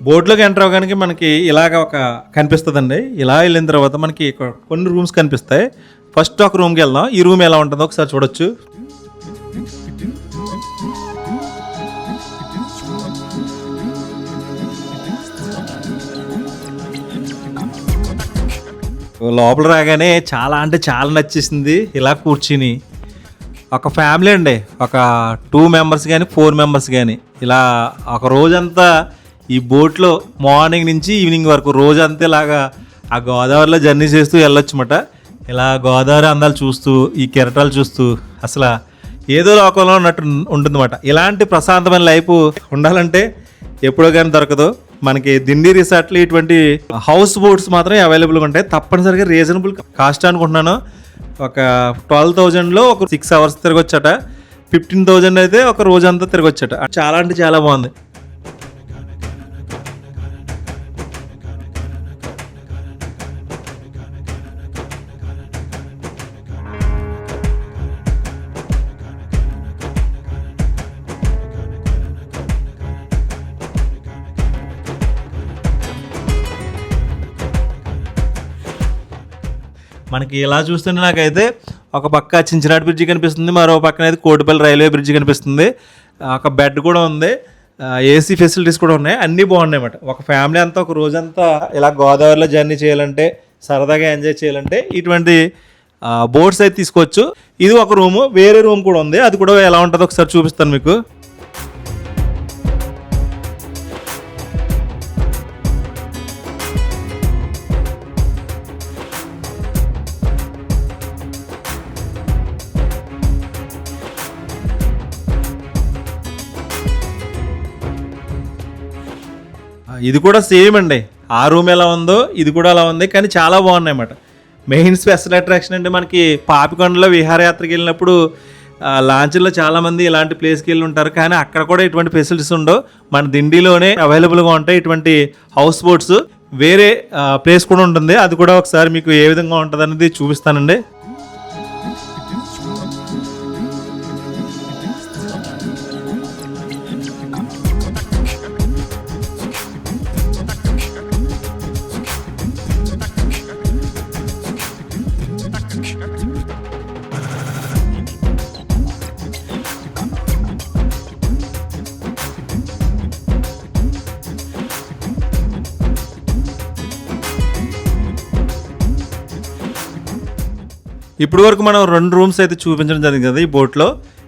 బోట్లోకి ఎంటర్ అవ్వడానికి మనకి ఇలాగ ఒక కనిపిస్తుందండి. ఇలా వెళ్ళిన తర్వాత మనకి కొన్ని రూమ్స్ కనిపిస్తాయి. ఫస్ట్ ఒక రూమ్కి వెళ్దాం. ఈ రూమ్ ఎలా ఉంటుందో ఒకసారి చూడొచ్చు. లోపల రాగానే చాలా అంటే చాలా నచ్చేసింది. ఇలా కూర్చుని ఒక ఫ్యామిలీ అండి, ఒక 2 మెంబర్స్ కానీ 4 మెంబర్స్ కానీ ఇలా ఒక రోజంతా ఈ బోట్లో మార్నింగ్ నుంచి ఈవినింగ్ వరకు రోజంతా ఇలాగా ఆ గోదావరిలో జర్నీ చేస్తూ వెళ్ళొచ్చమాట. ఇలా గోదావరి అందాలు చూస్తూ, ఈ కెరటాలు చూస్తూ అసలు ఏదో లోకంలో ఉన్నట్టు ఉంటుందన్నమాట. ఇలాంటి ప్రశాంతమైన లైఫ్ ఉండాలంటే ఎప్పుడో కానీ దొరకదు. మనకి దిండి రిసార్ట్లు ఇటువంటి హౌస్ బోట్స్ మాత్రమే అవైలబుల్గా ఉంటాయి. తప్పనిసరిగా రీజనబుల్ కాస్ట్ అనుకుంటున్నాను. ఒక 12,000లో ఒక 6 అవర్స్ తిరగొచ్చట. 15,000 అయితే ఒక రోజంతా తిరగొచ్చట. చాలా అంటే చాలా బాగుంది. మనకి ఇలా చూస్తుంటే నాకైతే ఒక పక్క చించినాటి బ్రిడ్జి కనిపిస్తుంది, మరో పక్కన అయితే కోటిపల్లి రైల్వే బ్రిడ్జి కనిపిస్తుంది. ఒక బెడ్ కూడా ఉంది, ఏసీ ఫెసిలిటీస్ కూడా ఉన్నాయి, అన్నీ బాగున్నాయి అన్నమాట. ఒక ఫ్యామిలీ అంతా ఒక రోజంతా ఇలా గోదావరిలో జర్నీ చేయాలంటే, సరదాగా ఎంజాయ్ చేయాలంటే ఇటువంటి బోట్స్ అయితే తీసుకోవచ్చు. ఇది ఒక రూము, వేరే రూమ్ కూడా ఉంది, అది కూడా ఎలా ఉంటుందో ఒకసారి చూపిస్తాను మీకు. ఇది కూడా సేమ్ అండి, ఆ రూమ్ ఎలా ఉందో ఇది కూడా అలా ఉంది, కానీ చాలా బాగున్నాయి అన్నమాట. మెయిన్ స్పెషల్ అట్రాక్షన్ అంటే మనకి పాపికొండలో విహారయాత్రకి వెళ్ళినప్పుడు లాంచ్లో చాలామంది ఇలాంటి ప్లేస్కి వెళ్ళి ఉంటారు, కానీ అక్కడ కూడా ఇటువంటి ఫెసిలిటీస్ ఉండవు. మన దిండిలోనే అవైలబుల్గా ఉంటాయి ఇటువంటి హౌస్ బోట్స్. వేరే ప్లేస్ కూడా ఉంటుంది, అది కూడా ఒకసారి మీకు ఏ విధంగా ఉంటుంది అనేది చూపిస్తానండి. ఇప్పుడు వరకు మనం 2 రూమ్స్ అయితే చూపించడం జరిగింది కదా ఈ బోట్లో.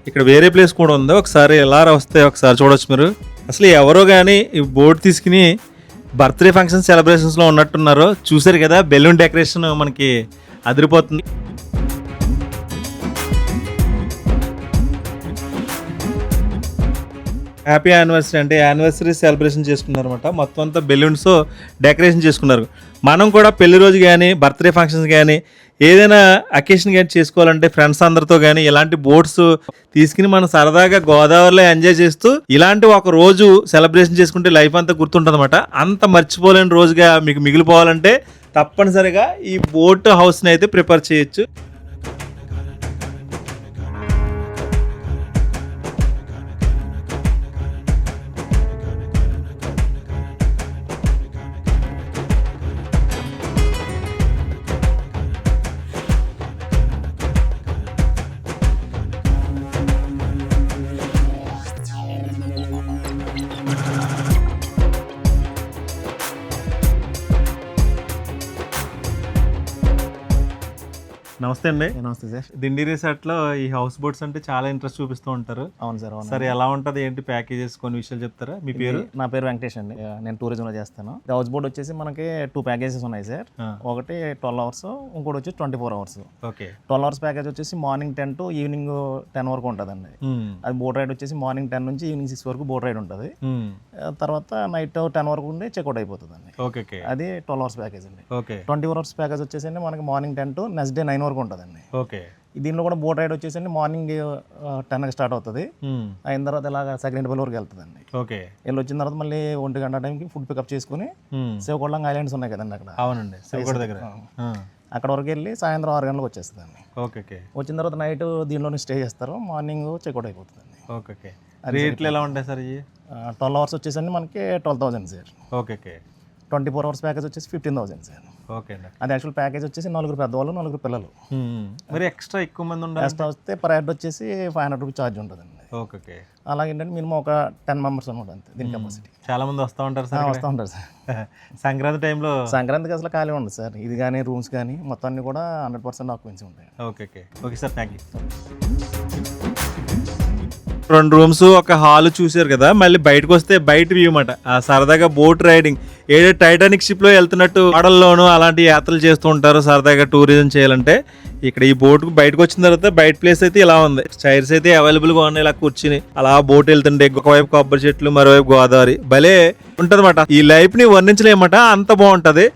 ఇక్కడ వేరే ప్లేస్ కూడా ఉంది, ఒకసారి ఎలా వస్తే ఒకసారి చూడొచ్చు మీరు. అసలు ఎవరో కానీ ఈ బోట్ తీసుకుని బర్త్డే ఫంక్షన్ సెలబ్రేషన్స్లో ఉన్నట్టున్నారు. చూసారు కదా, బెలూన్ డెకరేషన్ మనకి అదిరిపోతుంది. హ్యాపీ యానివర్సరీ అంటే యానివర్సరీ సెలబ్రేషన్ చేసుకున్నారు అనమాట. మొత్తం అంతా బెలూన్స్ డెకరేషన్ చేసుకున్నారు. మనం కూడా పెళ్లి రోజు కానీ బర్త్డే ఫంక్షన్స్ కానీ ఏదైనా అకేషన్ కానీ చేసుకోవాలంటే ఫ్రెండ్స్ అందరితో కానీ ఇలాంటి బోట్స్ తీసుకుని మనం సరదాగా గోదావరిలో ఎంజాయ్ చేస్తూ ఇలాంటి ఒక రోజు సెలబ్రేషన్ చేసుకుంటే లైఫ్ అంతా గుర్తుంటుంది అనమాట. అంత మర్చిపోలేని రోజుగా మీకు మిగిలిపోవాలంటే తప్పనిసరిగా ఈ బోట్ హౌస్ని అయితే ప్రిపేర్ చేయొచ్చు. నమస్తే అండి. నమస్తే సార్. దిండి రిసార్ట్లో ఈ హౌస్ బోట్స్ అంటే చాలా ఇంట్రెస్ట్ చూపిస్తూ ఉంటారు. అవును సార్. అవును సరే, ఎలా ఉంటుంది ఏంటి ప్యాకేజెస్ కొన్ని విషయాలు చెప్తారా? మీ పేరు? నా పేరు వెంకటేష్ అండి, నేను టూరిజంలో చేస్తాను. హౌస్ బోట్ వచ్చేసి మనకి 2 ప్యాకేజెస్ ఉన్నాయి సార్. ఒకటి 12 అవర్స్, ఇంకోటి వచ్చి 24 అవర్స్. ఓకే. 12 అవర్స్ ప్యాకేజ్ వచ్చేసి మార్నింగ్ 10 టు ఈవినింగ్ 10 వరకు ఉంటుందండి. అది బోట్ రైడ్ వచ్చేసి మార్నింగ్ 10 నుంచి ఈవినింగ్ 6 వరకు బోట్ రైడ్ ఉంటుంది. తర్వాత నైట్ 10 వరకు ఉండి చెక్అవుట్ అయిపోతుంది అండి. ఓకే. అది 12 అవర్స్ ప్యాకేజ్ అండి. ఓకే. 24 అవర్స్ ప్యాకేజ్ వచ్చేసి మనకి మార్నింగ్ 10 టు నెక్స్ట్ డే 9 వరకు ఉంటుందండి. ఓకే. దీనిలో కూడా బోట్ రైడ్ వచ్చేసి మార్నింగ్ 10కి స్టార్ట్ అవుతుంది. అయిన తర్వాత ఇలాగ సెకండ్ వరకు వెళ్తుందండి. ఓకే. వెళ్ళి వచ్చిన తర్వాత మళ్ళీ 1 గంట టైంకి ఫుడ్ పికప్ చేసుకుని శివకొండ ఐలాండ్స్ ఉన్నాయి కదండి అక్కడ. అవునండి, శివకొండ దగ్గర. అక్కడ వరకు వెళ్ళి సాయంత్రం 6 గంటలకు వచ్చేస్తుందండి. ఓకే. వచ్చిన తర్వాత నైట్ దీనిలోనే స్టే చేస్తారు, మార్నింగ్ చెక్అవుట్ అయిపోతుందండి. ఓకే. రేట్లు ఎలా ఉంటాయి సార్? 12 అవర్స్ వచ్చేసండి మనకి 12,000 సార్. ఓకే. 24 అవర్స్ ప్యాకేజ్ వచ్చేసి 15,000 సార్. ఓకే అండి. అది యాక్చువల్ ప్యాకేజ్ వచ్చేసి 4 పెద్దవాళ్ళు 4 పిల్లలు. మరి ఎక్స్ట్రా ఎక్కువ మంది ఉండాలి, ఎక్స్ట్రా వస్తే పర్ హెడ్ వచ్చేసి 500 రూపీస్ ఛార్జ్ ఉంటుందండి. ఓకే. అలాగేంటంటే మినిమం ఒక 10 మెంబర్స్ అనమాట అంతే దీని కెపాసిటీ. చాలా మంది వస్తూ ఉంటారు సార్? వస్తూ ఉంటారు సార్. సంక్రాంతి టైంలో. సంక్రాంతికి అసలు ఖాళీ ఉండదు సార్. ఇది కానీ రూమ్స్ కానీ మొత్తం అన్ని కూడా 100% ఆక్యుపెన్సీ ఉంటాయి. Okay sir, thank you. 2 rooms, ఒక హాల్ చూసారు కదా. మళ్ళీ బయటకు వస్తే బయట వ్యూ అన్నమాట. సరదాగా బోట్ రైడింగ్, ఏదో టైటానిక్ షిప్ లో వెళ్తున్నట్టు ఆడల్లోనూ అలాంటి యాత్రలు చేస్తూ ఉంటారు సరదాగా టూరిజం చేయాలంటే. ఇక్కడ ఈ బోట్ బయటకు వచ్చిన తర్వాత బయట ప్లేస్ అయితే ఇలా ఉంది. చైర్స్ అయితే అవైలబుల్ గా ఉన్నాయి. ఇలా కూర్చుని అలా బోట్ వెళ్తుంటే ఒకవైపు కొబ్బరి చెట్లు, మరోవైపు గోదావరి, భలే ఉంటదన్నమాట. ఈ లైఫ్ ని వర్ణించలేమట, అంత బాగుంటది.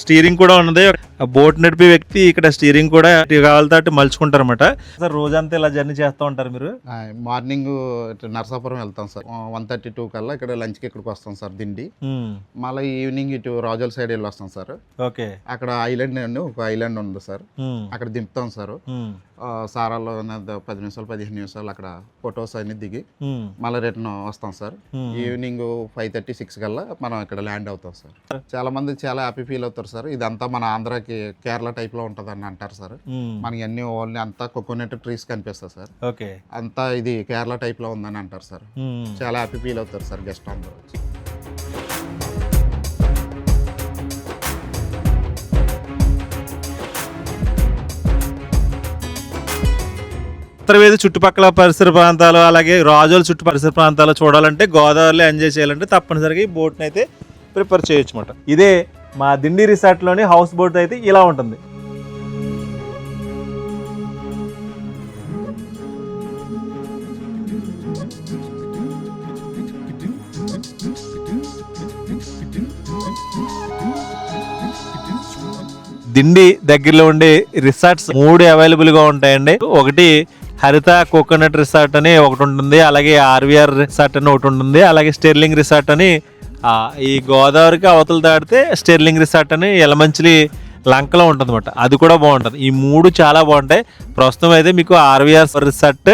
స్టీరింగ్ కూడా ఉన్నది. ఆ బోట్ నడిపే వ్యక్తి ఇక్కడ స్టీరింగ్ కూడా కావాలతో అటు మలుచుకుంటారు అనమాట. సార్ రోజంతా ఇలా జర్నీ చేస్తూ ఉంటారు మీరు? మార్నింగ్ నరసాపురం వెళ్తాం సార్, 1:32 కల్లా ఇక్కడ లంచ్కి ఇక్కడికి వస్తాం సార్ దిండి. మళ్ళీ ఈవినింగ్ ఇటు రాజోల్ సైడ్ వెళ్ళి వస్తాం సార్. ఓకే. అక్కడ ఐలాండ్ అండి, ఒక ఐలాండ్ ఉంది సార్, అక్కడ దింపుతాం సార్. సారాలో 10 నిమిషాలు 15 నిమిషాలు అక్కడ ఫొటోస్ అన్ని దిగి మళ్ళీ రిటర్న్ వస్తాం సార్. ఈవినింగ్ 5:30-6 కల్లా మనం ఇక్కడ ల్యాండ్ అవుతాం సార్. చాలా మంది చాలా హ్యాపీ ఫీల్ అవుతారు సార్. ఇదంతా మన ఆంధ్రాకి కేరళ టైప్ లో ఉంటది అని అంటారు సార్. మనకి అన్ని ఓన్లీ అంతా కోకోనట్ ట్రీస్ కనిపిస్తాయి సార్. ఓకే. అంతా ఇది కేరళ టైప్ లో ఉందని అంటారు సార్. చాలా హ్యాపీ ఫీల్ అవుతారు సార్ గెస్ట్ అందరూ. ఉత్తరవేది చుట్టుపక్కల పరిసర ప్రాంతాలు అలాగే రాజోల చుట్టూ పరిసర ప్రాంతాలు చూడాలంటే, గోదావరిలో ఎంజాయ్ చేయాలంటే తప్పనిసరిగా ఈ బోట్ని అయితే ప్రిఫర్ చేయొచ్చు అన్నమాట. ఇదే మా దిండి రిసార్ట్లోని హౌస్ బోట్ అయితే ఇలా ఉంటుంది. దిండి దగ్గరలో ఉండే రిసార్ట్స్ 3 అవైలబుల్గా ఉంటాయండి. ఒకటి హరిత కోకోనట్ రిసార్ట్ అని ఒకటి ఉంటుంది, అలాగే ఆర్వీఆర్ రిసార్ట్ అని ఒకటి ఉంటుంది, అలాగే స్టెర్లింగ్ రిసార్ట్ అని ఈ గోదావరికి అవతల దాటితే స్టెర్లింగ్ రిసార్ట్ అని యలమంచిలి లంకలో ఉంటుంది అనమాట. అది కూడా బాగుంటుంది. ఈ 3 చాలా బాగుంటాయి. ప్రస్తుతం అయితే మీకు ఆర్వీఆర్ రిసార్ట్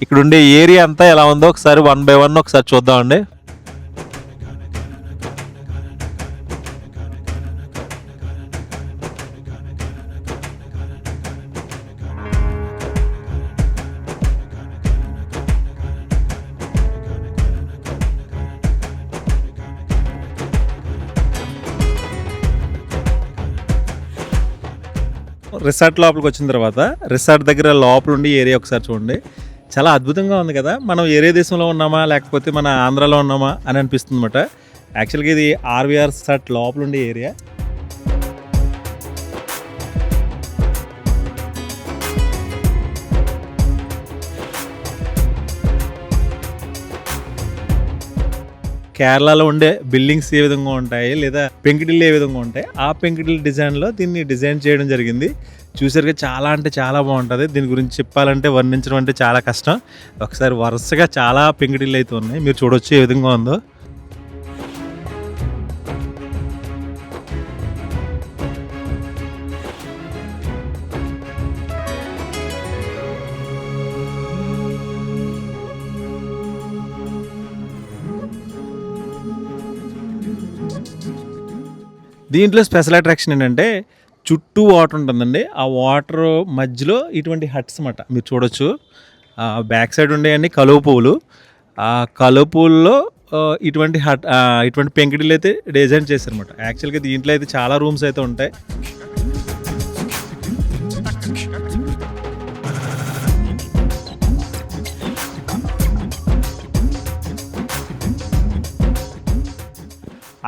ఇక్కడ ఉండే ఏరియా అంతా ఎలా ఉందో ఒకసారి 1 by 1 ఒకసారి చూద్దామండి. రిసార్ట్ లోపలికి వచ్చిన తర్వాత రిసార్ట్ దగ్గర లోపల ఉండి ఏరియా ఒకసారి చూడండి. చాలా అద్భుతంగా ఉంది కదా. మనం ఏరే దేశంలో ఉన్నామా లేకపోతే మన ఆంధ్రాలో ఉన్నామా అని అనిపిస్తుంది అనమాట. యాక్చువల్గా ఇది ఆర్వీఆర్ రిసార్ట్ లోపల ఉండే ఏరియా. కేరళలో ఉండే బిల్డింగ్స్ ఏ విధంగా ఉంటాయి లేదా పెంకుటిల్లు ఏ విధంగా ఉంటాయి, ఆ పెంకుటిల్లు డిజైన్లో దీన్ని డిజైన్ చేయడం జరిగింది. చూసారుగా చాలా అంటే చాలా బాగుంటుంది. దీని గురించి చెప్పాలంటే వర్ణించడం అంటే చాలా కష్టం. ఒకసారి వరుసగా చాలా పెంకుటిల్లు అయితే ఉన్నాయి, మీరు చూడొచ్చు ఏ విధంగా ఉందో. దీంట్లో స్పెషల్ అట్రాక్షన్ ఏంటంటే చుట్టూ వాటర్ ఉంటుందండి. ఆ వాటర్ మధ్యలో ఇటువంటి హట్స్ అన్నమాట మీరు చూడొచ్చు. బ్యాక్ సైడ్ ఉండేవన్నీ కలువ పువ్వులు. ఆ కలువ పువ్వుల్లో ఇటువంటి ఇటువంటి పెంకుటిల్లు అయితే డిజైన్ చేశారన్నమాట. యాక్చువల్గా దీంట్లో అయితే చాలా రూమ్స్ అయితే ఉంటాయి.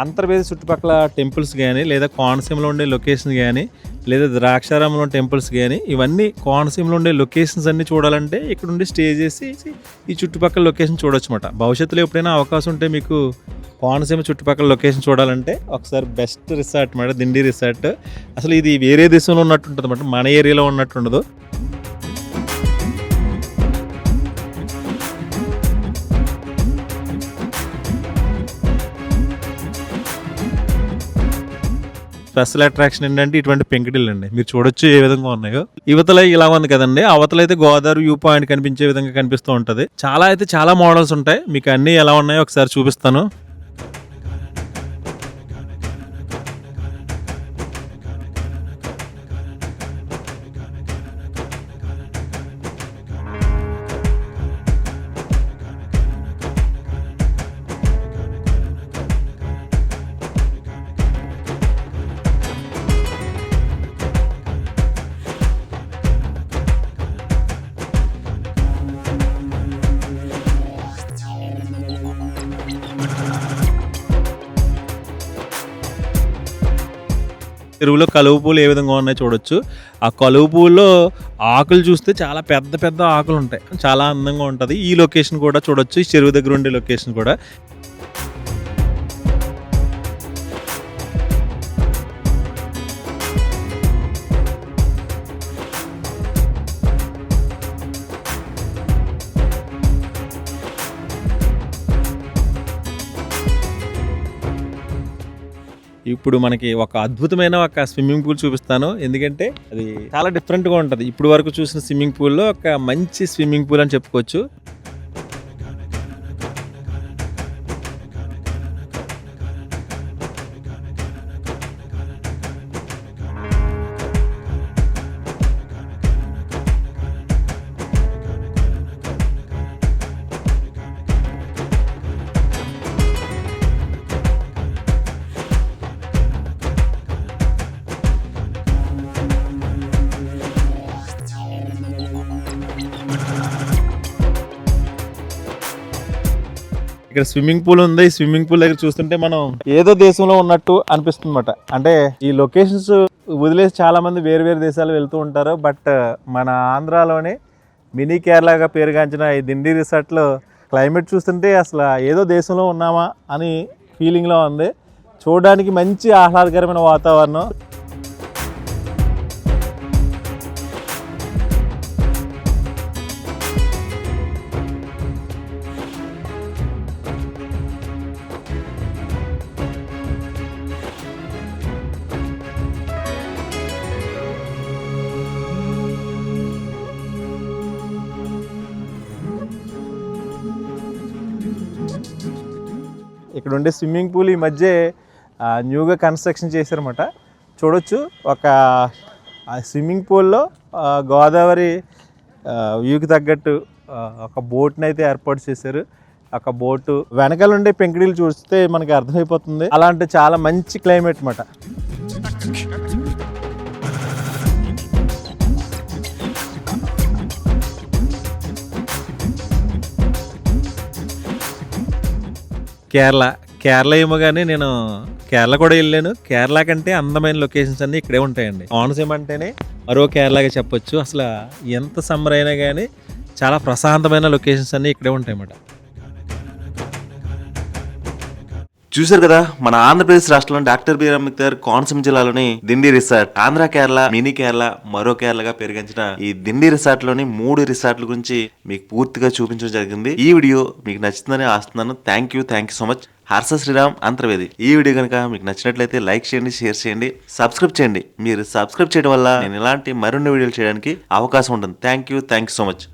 అంతర్వేది చుట్టుపక్కల టెంపుల్స్ కానీ లేదా కోనసీమలో ఉండే లొకేషన్ కానీ లేదా ద్రాక్షారామంలో టెంపుల్స్ కానీ ఇవన్నీ కోనసీమలో ఉండే లొకేషన్స్ అన్నీ చూడాలంటే ఇక్కడ ఉండి స్టే చేసి ఈ చుట్టుపక్కల లొకేషన్ చూడొచ్చు అన్నమాట. భవిష్యత్తులో ఎప్పుడైనా అవకాశం ఉంటే మీకు కోనసీమ చుట్టుపక్కల లొకేషన్ చూడాలంటే ఒకసారి బెస్ట్ రిసార్ట్ అన్నమాట దిండి రిసార్ట్. అసలు ఇది వేరే దేశంలో ఉన్నట్టు ఉంటుంది అన్నమాట, మన ఏరియాలో ఉన్నట్టు ఉండదు. స్పెషల్ అట్రాక్షన్ ఏంటంటే ఇటువంటి పెంకుటిల్లు అండి. మీరు చూడొచ్చు ఏ విధంగా ఉన్నాయో. యువతల ఇలా ఉంది కదండి, అవతల అయితే గోదావరి వ్యూ పాయింట్ కనిపించే విధంగా కనిపిస్తూ ఉంటుంది. చాలా మోడల్స్ ఉంటాయి. మీకు అన్నీ ఎలా ఉన్నాయో ఒకసారి చూపిస్తాను. చెరువులో కలువ పూలు ఏ విధంగా ఉన్నాయో చూడొచ్చు. ఆ కలువ పూల్లో ఆకులు చూస్తే చాలా పెద్ద పెద్ద ఆకులు ఉంటాయి, చాలా అందంగా ఉంటుంది. ఈ లొకేషన్ కూడా చూడొచ్చు, ఈ చెరువు దగ్గర ఉండే లొకేషన్ కూడా. ఇప్పుడు మనకి ఒక అద్భుతమైన ఒక స్విమ్మింగ్ పూల్ చూపిస్తాను. ఎందుకంటే అది చాలా డిఫరెంట్గా ఉంటుంది. ఇప్పుడు వరకు చూసిన స్విమ్మింగ్ పూల్లో ఒక మంచి స్విమ్మింగ్ పూల్ అని చెప్పుకోవచ్చు. ఇక్కడ స్విమ్మింగ్ పూల్ ఉంది. ఈ స్విమ్మింగ్ పూల్ దగ్గర చూస్తుంటే మనం ఏదో దేశంలో ఉన్నట్టు అనిపిస్తుంది అన్నమాట. అంటే ఈ లొకేషన్స్ వదిలేసి చాలా మంది వేరు వేరు దేశాలు వెళ్తూ ఉంటారు. బట్ మన ఆంధ్రాలోనే మినీ కేరళగా పేరుగాంచిన ఈ దిండి రిసార్ట్లో క్లైమేట్ చూస్తుంటే అసలు ఏదో దేశంలో ఉన్నామా అని ఫీలింగ్లో ఉంది. చూడడానికి మంచి ఆహ్లాదకరమైన వాతావరణం. ఇక్కడ ఉండే స్విమ్మింగ్ పూల్ ఈ మధ్య న్యూగా కన్స్ట్రక్షన్ చేశారన్నమాట. చూడొచ్చు ఒక స్విమ్మింగ్ పూల్లో గోదావరి వ్యూకి తగ్గట్టు ఒక బోట్ని అయితే ఏర్పాటు చేశారు. ఒక బోటు వెనకాల ఉండే పెంకుడీలు చూస్తే మనకి అర్థమైపోతుంది. అలాంటి చాలా మంచి క్లైమేట్ అన్నమాట. కేరళ ఏమో కానీ నేను కేరళ కూడా వెళ్ళాను. కేరళ కంటే అందమైన లొకేషన్స్ అన్నీ ఇక్కడే ఉంటాయండి. కోనసీమ అంటేనే మరో కేరళగా చెప్పొచ్చు. అసలు ఎంత సమ్మర్ అయినా కానీ చాలా ప్రశాంతమైన లొకేషన్స్ అన్నీ ఇక్కడే ఉంటాయన్నమాట. చూశారు కదా, మన ఆంధ్రప్రదేశ్ రాష్ట్రంలో డాక్టర్ బిఆర్ అంబేద్కర్ కోనసీమ జిల్లాలోని దిండి రిసార్ట్, ఆంధ్ర కేరళ, మినీ కేరళ, మరో కేరళగా పెరిగించిన ఈ దిండి రిసార్ట్ లోని 3 రిసార్ట్ల గురించి మీకు పూర్తిగా చూపించడం జరిగింది. ఈ వీడియో మీకు నచ్చుతుందని ఆస్తున్నాను. Thank you so much. Harsha Sriram Antarvedi. ఈ వీడియో కనుక మీకు నచ్చినట్లయితే లైక్ చేయండి, షేర్ చేయండి, సబ్స్క్రైబ్ చేయండి. మీరు సబ్స్క్రైబ్ చేయడం వల్ల నేను ఇలాంటి మరిన్ని వీడియోలు చేయడానికి అవకాశం ఉంటుంది. Thank you so much.